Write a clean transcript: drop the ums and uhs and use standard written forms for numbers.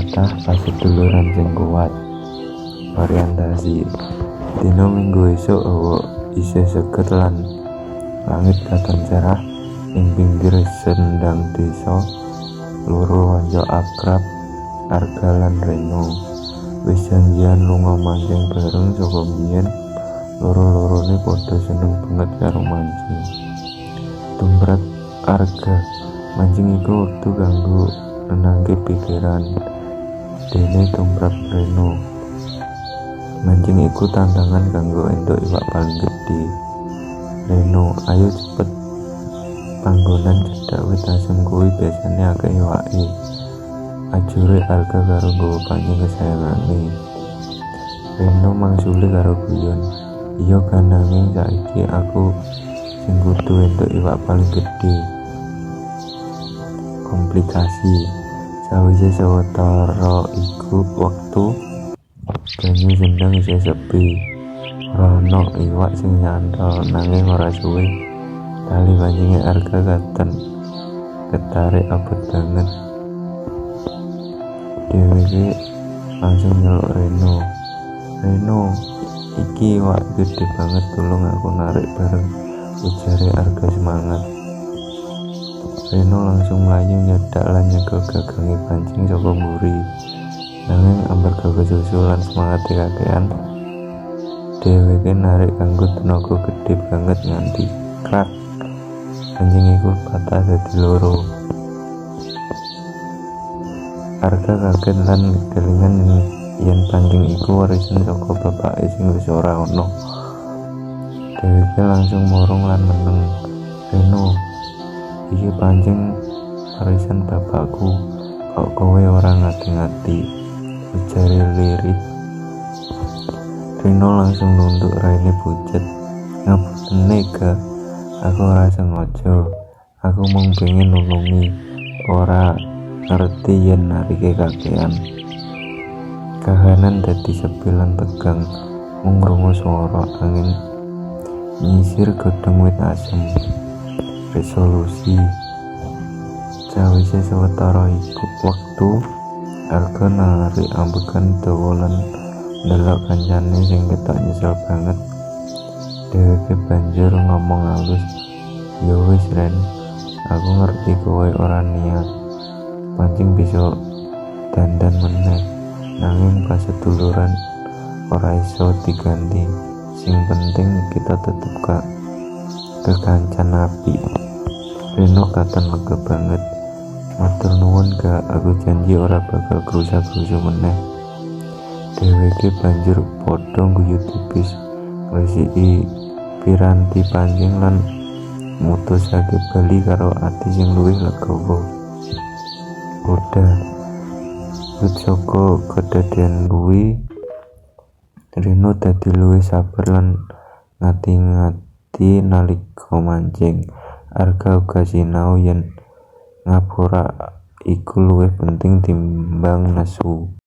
kathah paseduluran sing kuat. Orientasi dina Minggu esuk hawa isih seger lan langit katon cerah. Ing pinggir sendang desa, loro kanca akrab Arga lan Reno wis janjian lunga mancing bareng saka mbiyen. Loro-lorone padha seneng banget karo mancing. Tumrap Arga, mancing iku wektu kanggo nenangke pikiran. Dene tumrap Reno, mancing iku tantangan kanggo entuk iwak paling gedhe. Reno, ayo cepet, panggonan cedhak wit asem kuwi biasane akeh iwake. Ajure Arga karo nggawa pancing kesayangane. Reno mangsuli karo guyon, iya kan, nanging saiki aku sing kudu entuk iwak paling gedhe. Komplikasi sawise sawetara iku wektu banyu sendang isih sepi, ora ana iwak sing nyantol. Nanging ora suwe tali pancinge Arga katon ketarik abot banget. Dheweke langsung nyeluk Reno, iki iwak gede banget, tolong aku narik bareng, ujare Arga semangat. Reno langsung mlayu nyedak lan nyekel gagange pancing saka mburi. Nanging amarga kesusu lan semangate kakean, dheweke narik kanggo tenaga gedhe banget nganti krak. Pancing iku patah dadi loro. Arga kaget lan kelingan yen pancing iku warisan saka bapake sing wis ora ana. Dheweke langsung murung lan meneng. Reno, iki pancing warisan bapakku, kok kowe ora ngati-ngati, ujare lirik. Reno langsung nunduk raine pucet. Ngapune Ga, aku ora sengaja, aku mung pengen nulungi, ora ngerti yen narike kakean. Kahanan dadi sepi lan tegang, mung krungu swara angin nyisir godhong wit asem. Resolusi sawise sawetara iku wektu, Arga narik ambegan dawa lan ndelok kancane sing ketok nyesel banget. Dheweke banjur ngomong halus, ya wis Ren, aku ngerti kowe ora niat pancing bisa dandan meneh, nanging paseduluran ora iso diganti. Sing penting kita tetep kekancan apik. Reno katon lega banget. Matur nuwun Ga, aku janji ora bakal krusa-krusu meneh. Dheweke banjur padha guyu tipis, ngresiki piranti pancing lan mutusake bali karo ati sing luwih legawa. Udah wit saka kedadean kuwi, Reno dadi luwih sabar lan ngati-ngati nalika mancing. Arga uga sinau yen ngapura iku luwih penting timbang nesu.